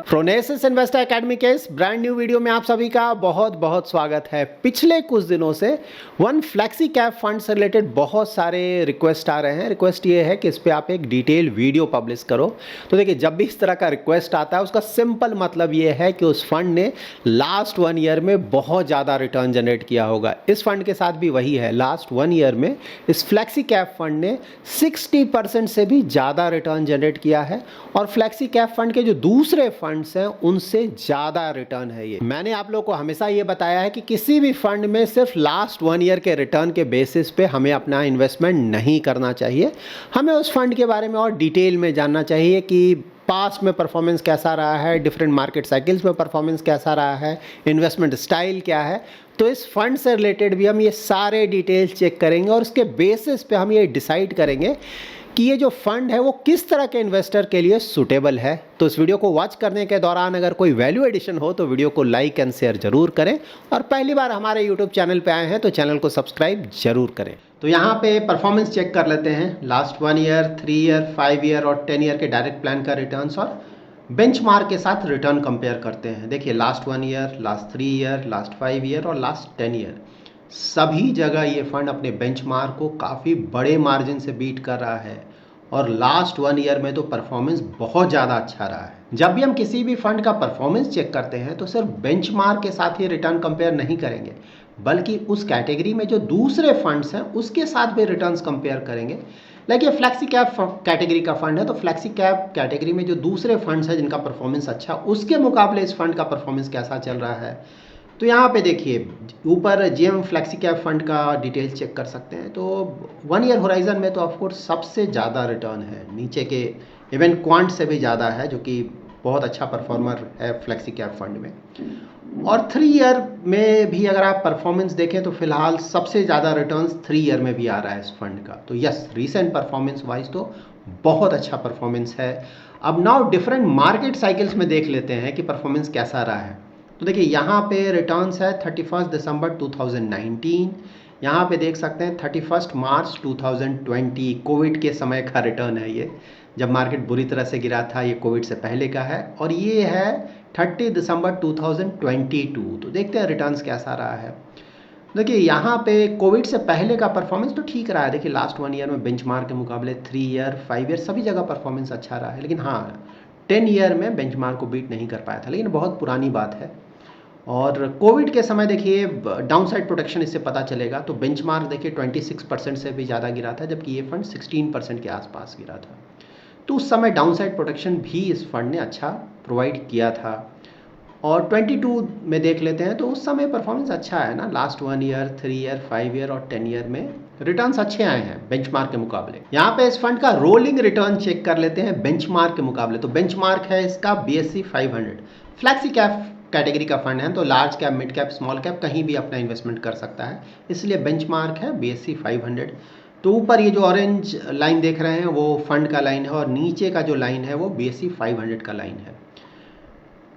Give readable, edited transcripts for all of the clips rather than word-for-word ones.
प्रोनेसिस investor academy के इस brand new video में आप सभी का बहुत बहुत स्वागत है। पिछले कुछ दिनों से वन फ्लेक्सी कैप फंड से रिलेटेड बहुत सारे रिक्वेस्ट आ रहे हैं। रिक्वेस्ट ये है कि इस पे आप एक डिटेल वीडियो पब्लिश करो। तो देखिए, जब भी इस तरह का रिक्वेस्ट आता है उसका सिंपल मतलब ये है कि उस फंड ने लास्ट 1 ईयर में बहुत ज़्यादा रिटर्न जनरेट किया होगा। इस फंड के साथ भी वही है। लास्ट 1 ईयर में इस फ्लेक्सी कैप फंड ने 60% से भी ज़्यादा रिटर्न जनरेट किया है और फ्लेक्सी कैप फंड के जो दूसरे फंड्स हैं उनसे ज़्यादा रिटर्न है ये। मैंने आप लोगों को हमेशा ये बताया है कि किसी भी फंड में सिर्फ लास्ट 1 ईयर के रिटर्न के बेसिस पे हमें अपना इन्वेस्टमेंट नहीं करना चाहिए। हमें उस फंड के बारे में और डिटेल में जानना चाहिए कि पास्ट में परफॉर्मेंस कैसा रहा है, डिफरेंट मार्केट साइकिल्स में परफॉर्मेंस कैसा रहा है, इन्वेस्टमेंट स्टाइल क्या है। तो इस फंड से रिलेटेड भी हम ये सारे डिटेल्स चेक करेंगे और उसके बेसिस पे हम ये डिसाइड करेंगे कि ये जो फंड है वो किस तरह के इन्वेस्टर के लिए सूटेबल है। तो इस वीडियो को वॉच करने के दौरान अगर कोई वैल्यू एडिशन हो तो वीडियो को लाइक एंड शेयर जरूर करें और पहली बार हमारे यूट्यूब चैनल पे आए हैं तो चैनल को सब्सक्राइब जरूर करें। तो यहाँ पे परफॉर्मेंस चेक कर लेते हैं। लास्ट 1 ईयर, 3 ईयर, 5 ईयर और 10 ईयर के डायरेक्ट प्लान का रिटर्न्स और बेंचमार्क के साथ रिटर्न कंपेयर करते हैं। देखिए, last 1 year, last 3 year, last 5 year और लास्ट 10 ईयर सभी जगह ये फंड अपने बेंचमार्क को काफ़ी बड़े मार्जिन से बीट कर रहा है और लास्ट 1 ईयर में तो परफॉर्मेंस बहुत ज़्यादा अच्छा रहा है। जब भी हम किसी भी फंड का परफॉर्मेंस चेक करते हैं तो सिर्फ बेंचमार्क के साथ ही रिटर्न कंपेयर नहीं करेंगे, बल्कि उस कैटेगरी में जो दूसरे फंड्स हैं उसके साथ भी रिटर्न्स कंपेयर करेंगे। लाइक ये फ्लेक्सी कैप कैटेगरी का फंड है तो फ्लेक्सी कैप कैटेगरी में जो दूसरे फंड्स हैं जिनका परफॉर्मेंस अच्छा, उसके मुकाबले इस फंड का परफॉर्मेंस कैसा चल रहा है। तो यहाँ पे देखिए, ऊपर जेएम फ्लेक्सी कैप फंड का डिटेल्स चेक कर सकते हैं। तो 1 ईयर होराइजन में तो ऑफकोर्स सबसे ज़्यादा रिटर्न है, नीचे के इवन क्वांट से भी ज़्यादा है, जो कि बहुत अच्छा परफॉर्मर है फ्लेक्सी कैप फंड में। और 3 ईयर में भी अगर आप परफॉर्मेंस देखें तो फिलहाल सबसे ज़्यादा रिटर्न्स 3 ईयर में भी आ रहा है इस फंड का। तो यस, रीसेंट परफॉर्मेंस वाइज तो बहुत अच्छा परफॉर्मेंस है। अब नाउ डिफरेंट मार्केट साइकिल्स में देख लेते हैं कि परफॉर्मेंस कैसा रहा है। तो देखिए, यहाँ पे रिटर्न्स है 31 दिसंबर 2019, यहाँ पे देख सकते हैं 31 मार्च 2020, कोविड के समय का रिटर्न है ये, जब मार्केट बुरी तरह से गिरा था। ये कोविड से पहले का है। और ये है 30 दिसंबर 2022। तो देखते हैं रिटर्न्स कैसा रहा है। देखिए, यहाँ पे कोविड से पहले का परफॉर्मेंस तो ठीक रहा है। देखिए, लास्ट 1 ईयर में बेंचमार्क के मुकाबले 3 ईयर, 5 ईयर सभी जगह परफॉर्मेंस अच्छा रहा है। लेकिन हाँ, 10 ईयर में बेंचमार्क को बीट नहीं कर पाया था, लेकिन बहुत पुरानी बात है। और कोविड के समय देखिए, डाउनसाइड प्रोटेक्शन इससे पता चलेगा। तो बेंचमार्क देखिए 26% से भी ज़्यादा गिरा था, जबकि ये फंड 16% के आसपास गिरा था। तो उस समय डाउनसाइड प्रोटेक्शन भी इस फंड ने अच्छा प्रोवाइड किया था। और 22 में देख लेते हैं तो उस समय परफॉर्मेंस अच्छा है ना। लास्ट 1 ईयर, 3 ईयर, 5 ईयर और 10 ईयर में रिटर्न्स अच्छे आए हैं बेंचमार्क के मुकाबले। यहाँ पे इस फंड का रोलिंग रिटर्न चेक कर लेते हैं बेंचमार्क के मुकाबले। तो बेंचमार्क है इसका BSE 500। फ्लैक्सी कैप कैटेगरी का फंड है तो large cap, mid cap, small cap कहीं भी अपना इन्वेस्टमेंट कर सकता है, इसलिए बेंचमार्क है BSE 500। तो ऊपर ये जो ऑरेंज लाइन देख रहे हैं वो फंड का लाइन है और नीचे का जो लाइन है वो BSE 500 का लाइन है।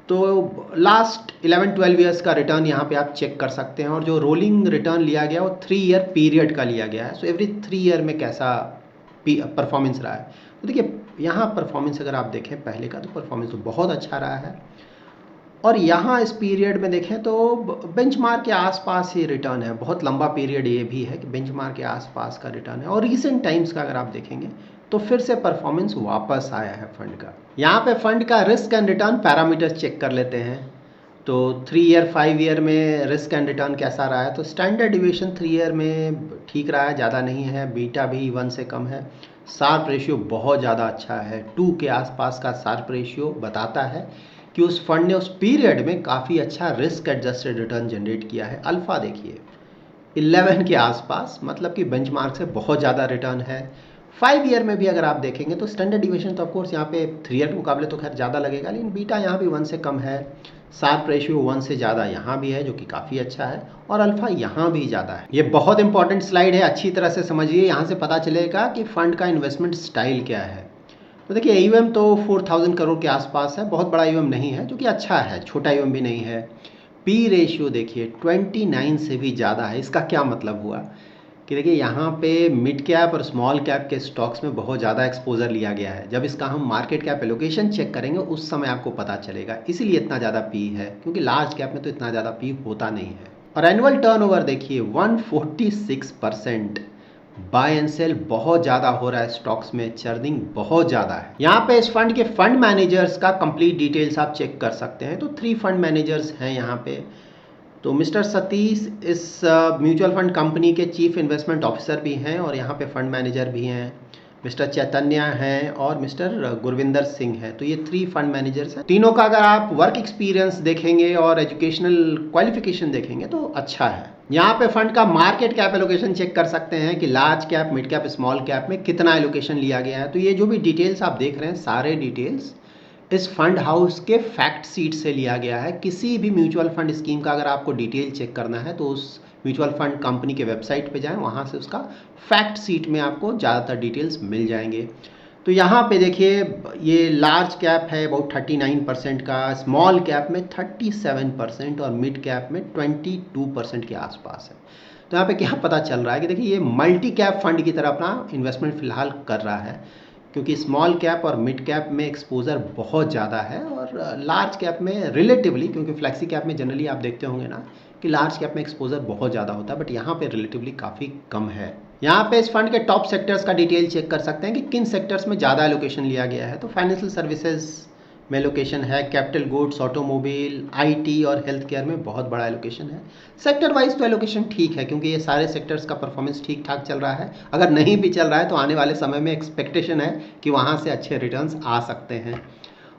तो लास्ट 11-12 ईयर्स का रिटर्न यहाँ पे आप चेक कर सकते हैं और जो रोलिंग रिटर्न लिया गया वो 3 ईयर पीरियड का लिया गया है। सो एवरी 3 ईयर में कैसा परफॉर्मेंस रहा है। तो देखिए, यहाँ परफॉर्मेंस अगर आप देखें पहले का तो परफॉर्मेंस तो बहुत अच्छा रहा है और यहाँ इस पीरियड में देखें तो बेंचमार्क के आसपास ही रिटर्न है। बहुत लंबा पीरियड ये भी है कि बेंचमार्क के आसपास का रिटर्न है। और रीसेंट टाइम्स का अगर आप देखेंगे तो फिर से परफॉर्मेंस वापस आया है फंड का। यहाँ पे फंड का risk and return parameters check कर लेते हैं। तो 3 ईयर, 5 ईयर में रिस्क एंड रिटर्न कैसा रहा है। तो स्टैंडर्ड डिविएशन 3 ईयर में ठीक रहा है, ज़्यादा नहीं है। बीटा भी 1 से कम है। शार्प रेशियो बहुत ज़्यादा अच्छा है, 2 के आसपास का शार्प रेशियो बताता है कि उस फंड ने उस पीरियड में काफ़ी अच्छा रिस्क एडजस्टेड रिटर्न जनरेट किया है। अल्फ़ा देखिए 11 के आसपास, मतलब कि बेंचमार्क से बहुत ज़्यादा रिटर्न है। 5 ईयर में भी अगर आप देखेंगे तो स्टैंडर्ड डिविएशन तो ऑफकोर्स यहाँ पे 3 ईयर के मुकाबले तो खैर ज़्यादा लगेगा, लेकिन बीटा यहाँ भी 1 से कम है। शार्प रेशियो 1 से ज़्यादा यहाँ भी है, जो कि काफ़ी अच्छा है। और अल्फ़ा यहाँ भी ज़्यादा है। ये बहुत इंपॉर्टेंट स्लाइड है, अच्छी तरह से समझिए। यहाँ से पता चलेगा कि फंड का इन्वेस्टमेंट स्टाइल क्या है। तो देखिए, AUM तो 4000 करोड़ के आसपास है। बहुत बड़ा AUM नहीं है, जो कि अच्छा है, छोटा AUM भी नहीं है। P रेशियो देखिए 29 से भी ज़्यादा है। इसका क्या मतलब हुआ कि देखिए यहाँ पे मिड कैप और स्मॉल कैप के स्टॉक्स में बहुत ज़्यादा एक्सपोजर लिया गया है। जब इसका हम मार्केट कैप एलोकेशन चेक करेंगे उस समय आपको पता चलेगा, इसीलिए इतना ज़्यादा पी है, क्योंकि लार्ज कैप में तो इतना ज़्यादा पी होता नहीं है। और एनुअल टर्नओवर देखिए 146%, बाय एंड सेल बहुत ज़्यादा हो रहा है, स्टॉक्स में चर्निंग बहुत ज़्यादा है। यहाँ पे इस फंड के फंड मैनेजर्स का कंप्लीट डिटेल्स आप चेक कर सकते हैं। तो 3 फंड मैनेजर्स हैं यहाँ पे। तो मिस्टर सतीश इस म्यूचुअल फंड कंपनी के चीफ इन्वेस्टमेंट ऑफिसर भी हैं और यहाँ पे फंड मैनेजर भी हैं। मिस्टर चैतन्य हैं और मिस्टर गुरविंदर सिंह हैं। तो ये 3 फंड मैनेजर्स हैं। तीनों का अगर आप वर्क एक्सपीरियंस देखेंगे और एजुकेशनल क्वालिफिकेशन देखेंगे तो अच्छा है। यहाँ पे फंड का मार्केट कैप एलोकेशन चेक कर सकते हैं कि large cap, mid cap, small cap में कितना एलोकेशन लिया गया है। तो ये जो भी डिटेल्स आप देख रहे हैं, सारे डिटेल्स इस फंड हाउस के फैक्ट सीट से लिया गया है। किसी भी म्यूचुअल फंड स्कीम का अगर आपको डिटेल चेक करना है तो उस म्यूचुअल फंड कंपनी के वेबसाइट पे जाएं, वहाँ से उसका फैक्ट सीट में आपको ज़्यादातर डिटेल्स मिल जाएंगे। तो यहाँ पे देखिए ये लार्ज कैप है अबाउट 39% का, स्मॉल कैप में 37% और मिड कैप में 22% के आसपास है। तो यहाँ पे क्या पता चल रहा है कि देखिए ये मल्टी कैप फंड की तरह अपना इन्वेस्टमेंट फिलहाल कर रहा है, क्योंकि स्मॉल कैप और मिड कैप में एक्सपोजर बहुत ज़्यादा है और लार्ज कैप में रिलेटिवली, क्योंकि फ्लैक्सी कैप में जनरली आप देखते होंगे ना कि लार्ज कैप में एक्सपोजर बहुत ज़्यादा होता है, बट यहाँ पे रिलेटिवली काफ़ी कम है। यहाँ पे इस फंड के टॉप सेक्टर्स का डिटेल चेक कर सकते हैं कि किन सेक्टर्स में ज़्यादा एलोकेशन लिया गया है। तो फाइनेंशियल सर्विसेज में एलोकेशन है, कैपिटल गुड्स, ऑटोमोबाइल, आईटी और हेल्थ केयर में बहुत बड़ा एलोकेशन है। सेक्टर वाइज तो एलोकेशन ठीक है, क्योंकि ये सारे सेक्टर्स का परफॉर्मेंस ठीक ठाक चल रहा है। अगर नहीं भी चल रहा है तो आने वाले समय में एक्सपेक्टेशन है कि वहाँ से अच्छे रिटर्न्स आ सकते हैं।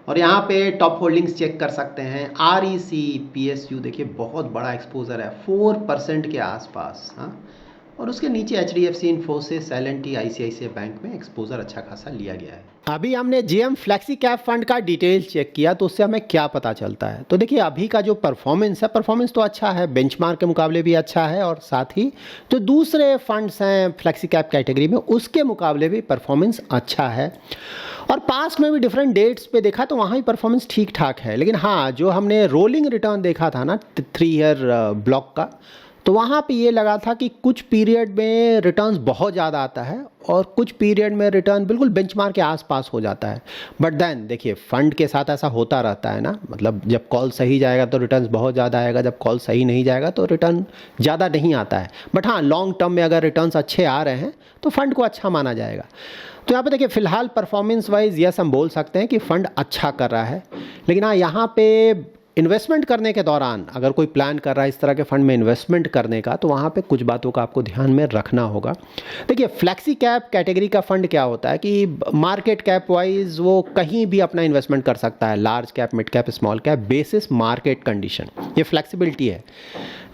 और यहाँ पे टॉप होल्डिंग्स चेक कर सकते हैं। REC PSU देखिए बहुत बड़ा एक्सपोजर है, 4% के आसपास। हाँ, और उसके नीचे HDFC, Infosys, L&T, ICICI bank में एक्सपोजर अच्छा खासा लिया गया है। अभी हमने GM फ्लेक्सी कैप फंड का डिटेल चेक किया तो उससे हमें क्या पता चलता है। तो देखिए अभी का जो परफॉर्मेंस है, परफॉर्मेंस तो अच्छा है, बेंचमार्क के मुकाबले भी अच्छा है और साथ ही जो दूसरे फंड्स हैं फ्लेक्सी कैप कैटेगरी में उसके मुकाबले भी परफॉर्मेंस अच्छा है। और पास्ट में भी डिफरेंट डेट्स पे देखा तो वहाँ भी परफॉर्मेंस ठीक ठाक है। लेकिन हाँ, जो हमने रोलिंग रिटर्न देखा था ना 3 ईयर ब्लॉक का, तो वहाँ पे ये लगा था कि कुछ पीरियड में रिटर्न्स बहुत ज़्यादा आता है और कुछ पीरियड में रिटर्न बिल्कुल बेंचमार्क के आसपास हो जाता है। बट देन देखिए फंड के साथ ऐसा होता रहता है ना, मतलब जब कॉल सही जाएगा तो रिटर्न्स बहुत ज़्यादा आएगा, जब कॉल सही नहीं जाएगा तो रिटर्न ज़्यादा नहीं आता है। बट हाँ, लॉन्ग टर्म में अगर रिटर्न्स अच्छे आ रहे हैं तो फंड को अच्छा माना जाएगा। तो यहाँ पे देखिए फिलहाल परफॉर्मेंस वाइज यस हम बोल सकते हैं कि फ़ंड अच्छा कर रहा है। लेकिन हाँ, यहाँ पे इन्वेस्टमेंट करने के दौरान अगर कोई प्लान कर रहा है इस तरह के फंड में इन्वेस्टमेंट करने का, तो वहाँ पे कुछ बातों का आपको ध्यान में रखना होगा। देखिए फ्लेक्सी कैप कैटेगरी का फंड क्या होता है कि मार्केट कैप वाइज वो कहीं भी अपना इन्वेस्टमेंट कर सकता है, large cap, mid cap, small cap, basis market condition, ये फ्लेक्सिबिलिटी है।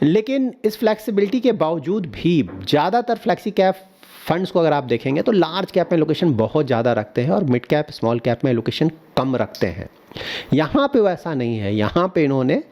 लेकिन इस फ्लेक्सिबिलिटी के बावजूद भी ज़्यादातर फ्लेक्सी कैप फंड्स को अगर आप देखेंगे तो लार्ज कैप में एलोकेशन बहुत ज़्यादा रखते हैं और मिड कैप, स्मॉल कैप में एलोकेशन कम रखते हैं। यहाँ पे वैसा नहीं है, यहाँ पे इन्होंने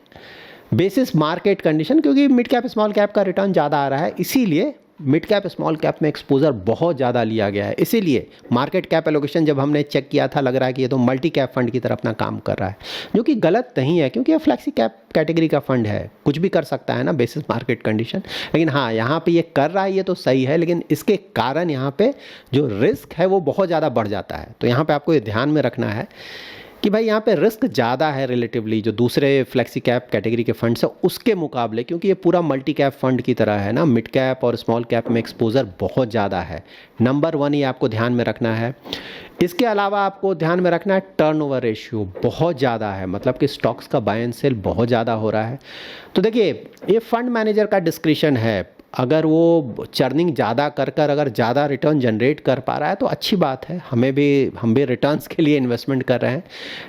बेसिस मार्केट कंडीशन, क्योंकि मिड कैप, स्मॉल कैप का रिटर्न ज़्यादा आ रहा है, इसीलिए मिड कैप, स्मॉल कैप में एक्सपोजर बहुत ज़्यादा लिया गया है। इसीलिए मार्केट कैप एलोकेशन जब हमने चेक किया था लग रहा है कि ये तो मल्टी कैप फंड की तरह अपना काम कर रहा है, जो कि गलत नहीं है, क्योंकि ये फ्लेक्सी कैप कैटेगरी का फंड है, कुछ भी कर सकता है ना बेसिस मार्केट कंडीशन। लेकिन हाँ, यहाँ पे ये कर रहा है, ये तो सही है, लेकिन इसके कारण यहाँ पे जो रिस्क है वो बहुत ज़्यादा बढ़ जाता है। तो यहाँ पे आपको ये ध्यान में रखना है कि भाई यहाँ पे रिस्क ज़्यादा है रिलेटिवली जो दूसरे फ्लेक्सी कैप कैटेगरी के फंड्स है उसके मुकाबले, क्योंकि ये पूरा मल्टी कैप फंड की तरह है ना। मिड कैप और स्मॉल कैप में एक्सपोजर बहुत ज़्यादा है, नंबर 1 ये आपको ध्यान में रखना है। इसके अलावा आपको ध्यान में रखना है टर्नओवर रेशियो बहुत ज़्यादा है, मतलब कि स्टॉक्स का बाय एंड सेल बहुत ज़्यादा हो रहा है। तो देखिए ये फंड मैनेजर का डिस्क्रिशन है, अगर वो चर्निंग ज़्यादा कर अगर ज़्यादा रिटर्न जनरेट कर पा रहा है तो अच्छी बात है, हम भी रिटर्न्स के लिए इन्वेस्टमेंट कर रहे हैं।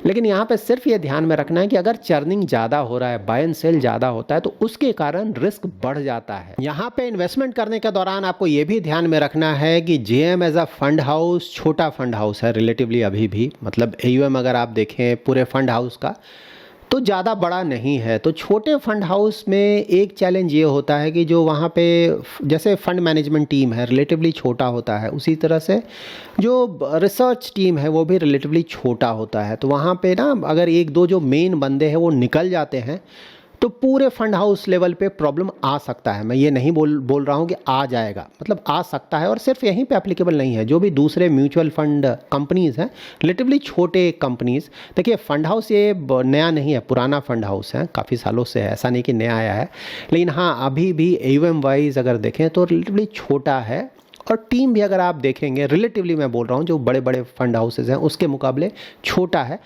लेकिन यहाँ पे सिर्फ ये ध्यान में रखना है कि अगर चर्निंग ज़्यादा हो रहा है, बाय एंड सेल ज़्यादा होता है, तो उसके कारण रिस्क बढ़ जाता है। यहाँ पे इन्वेस्टमेंट करने के दौरान आपको ये भी ध्यान में रखना है कि JM as a fund house छोटा फंड हाउस है रिलेटिवली अभी भी, मतलब AUM अगर आप देखें पूरे फंड हाउस का तो ज़्यादा बड़ा नहीं है। तो छोटे फंड हाउस में एक चैलेंज ये होता है कि जो वहाँ पे जैसे फंड मैनेजमेंट टीम है रिलेटिवली छोटा होता है, उसी तरह से जो रिसर्च टीम है वो भी रिलेटिवली छोटा होता है। तो वहाँ पे ना अगर एक दो जो मेन बंदे हैं वो निकल जाते हैं तो पूरे फंड हाउस लेवल पे प्रॉब्लम आ सकता है। मैं ये नहीं बोल रहा हूँ कि आ जाएगा, मतलब आ सकता है, और सिर्फ यहीं पे एप्लीकेबल नहीं है, जो भी दूसरे म्यूचुअल फंड कंपनीज़ हैं, रिलेटिवली छोटे कंपनीज़। देखिए फंड हाउस ये नया नहीं है, पुराना फंड हाउस है, काफ़ी सालों से है, ऐसा नहीं कि नया आया है। लेकिन हाँ, अभी भी AUM वाइज अगर देखें तो रिलेटिवली छोटा है, और टीम भी अगर आप देखेंगे, रिलेटिवली मैं बोल रहा हूँ, जो बड़े बड़े फंड हाउसेज हैं उसके मुकाबले छोटा है।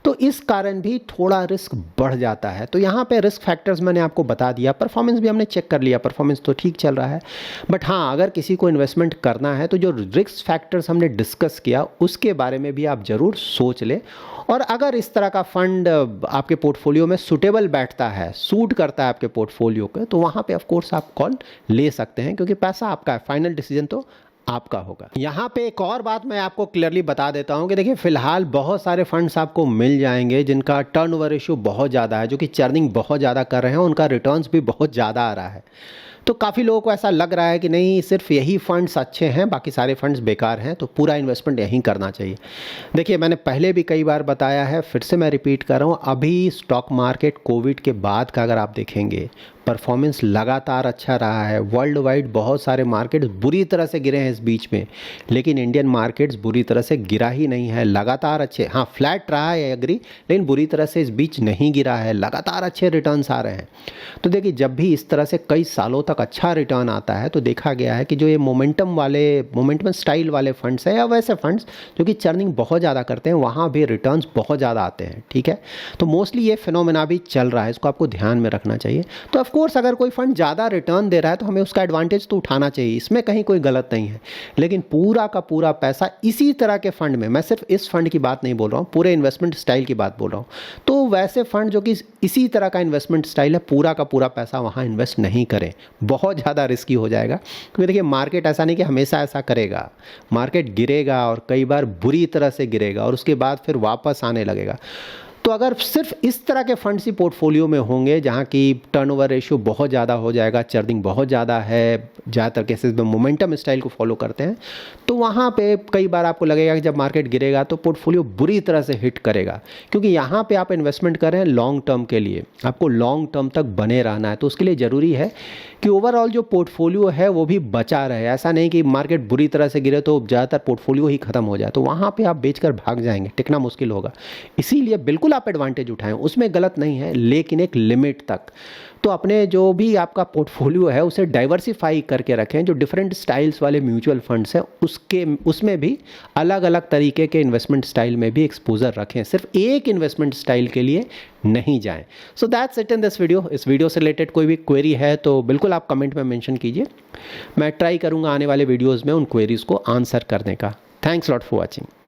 तो इस कारण भी थोड़ा रिस्क बढ़ जाता है। तो यहाँ पे रिस्क फैक्टर्स मैंने आपको बता दिया, परफॉर्मेंस भी हमने चेक कर लिया, परफॉर्मेंस तो ठीक चल रहा है। बट हाँ, अगर किसी को इन्वेस्टमेंट करना है तो जो रिस्क फैक्टर्स हमने डिस्कस किया उसके बारे में भी आप ज़रूर सोच लें। और अगर इस तरह का फंड आपके पोर्टफोलियो में सूटेबल बैठता है, सूट करता है आपके पोर्टफोलियो के, तो वहाँ पे ऑफ कोर्स आप कॉल ले सकते हैं, क्योंकि पैसा आपका है, फाइनल डिसीजन तो आपका होगा। यहाँ पे एक और बात मैं आपको क्लियरली बता देता हूँ कि देखिए फिलहाल बहुत सारे फंड्स आपको मिल जाएंगे जिनका टर्नओवर रेशियो बहुत ज़्यादा है, जो कि चर्निंग बहुत ज़्यादा कर रहे हैं, उनका रिटर्न्स भी बहुत ज़्यादा आ रहा है। तो काफ़ी लोगों को ऐसा लग रहा है कि नहीं, सिर्फ यही फंड्स अच्छे हैं, बाकी सारे फंड्स बेकार हैं, तो पूरा इन्वेस्टमेंट यहीं करना चाहिए। देखिए मैंने पहले भी कई बार बताया है, फिर से मैं रिपीट कर रहा हूँ, अभी स्टॉक मार्केट कोविड के बाद का अगर आप देखेंगे, परफॉर्मेंस लगातार अच्छा रहा है। वर्ल्ड वाइड बहुत सारे मार्केट्स बुरी तरह से गिरे हैं इस बीच में, लेकिन इंडियन मार्केट्स बुरी तरह से गिरा ही नहीं है, लगातार अच्छे, हाँ फ्लैट रहा है एग्री, लेकिन बुरी तरह से इस बीच नहीं गिरा है, लगातार अच्छे रिटर्न्स आ रहे हैं। तो देखिए जब भी इस तरह से कई सालों तक अच्छा रिटर्न आता है तो देखा गया है कि जो ये मोमेंटम स्टाइल वाले फंड्स हैं, या वैसे फंड्स जो कि चर्निंग बहुत ज़्यादा करते हैं, वहाँ भी रिटर्न्स बहुत ज़्यादा आते हैं। ठीक है, तो मोस्टली ये फिनोमेना भी चल रहा है, इसको आपको ध्यान में रखना चाहिए। तो ऑफ कोर्स अगर कोई फंड ज़्यादा रिटर्न दे रहा है तो हमें उसका एडवांटेज तो उठाना चाहिए, इसमें कहीं कोई गलत नहीं है। लेकिन पूरा का पूरा पैसा इसी तरह के फंड में, मैं सिर्फ इस फंड की बात नहीं बोल रहा हूँ, पूरे इन्वेस्टमेंट स्टाइल की बात बोल रहा हूँ, तो वैसे फंड जो कि इसी तरह का इन्वेस्टमेंट स्टाइल है, पूरा का पूरा पैसा वहाँ इन्वेस्ट नहीं करें, बहुत ज़्यादा रिस्की हो जाएगा। क्योंकि देखिए मार्केट ऐसा नहीं कि हमेशा ऐसा करेगा, मार्केट गिरेगा और कई बार बुरी तरह से गिरेगा और उसके बाद फिर वापस आने लगेगा। तो अगर सिर्फ इस तरह के फंड्स ही पोर्टफोलियो में होंगे जहाँ की टर्नओवर रेशियो बहुत ज़्यादा हो जाएगा, चर्निंग बहुत ज़्यादा है, ज़्यादातर केसेस में मोमेंटम स्टाइल को फॉलो करते हैं, तो वहाँ पे कई बार आपको लगेगा कि जब मार्केट गिरेगा तो पोर्टफोलियो बुरी तरह से हिट करेगा। क्योंकि यहाँ पे आप इन्वेस्टमेंट कर रहे हैं लॉन्ग टर्म के लिए, आपको लॉन्ग टर्म तक बने रहना है, तो उसके लिए ज़रूरी है कि ओवरऑल जो पोर्टफोलियो है वो भी बचा रहे। ऐसा नहीं कि मार्केट बुरी तरह से गिरे तो ज़्यादातर पोर्टफोलियो ही खत्म हो जाए, तो वहाँ पे आप बेचकर भाग जाएंगे, टिकना मुश्किल होगा। इसीलिए बिल्कुल आप एडवांटेज उठाएं, उसमें गलत नहीं है, लेकिन एक लिमिट तक। तो अपने जो भी आपका पोर्टफोलियो है उसे डाइवर्सिफाई करके रखें। जो डिफरेंट स्टाइल्स वाले म्यूचुअल फंड्स हैं उसमें भी अलग अलग तरीके के इन्वेस्टमेंट स्टाइल में भी एक्सपोजर रखें, सिर्फ एक इन्वेस्टमेंट स्टाइल के लिए नहीं जाएं। So that's it in this video. इस वीडियो से रिलेटेड कोई भी क्वेरी है तो बिल्कुल आप कमेंट में मेंशन कीजिए, मैं ट्राई करूंगा आने वाले वीडियोज़ में उन क्वेरीज़ को आंसर करने का। Thanks lot for watching.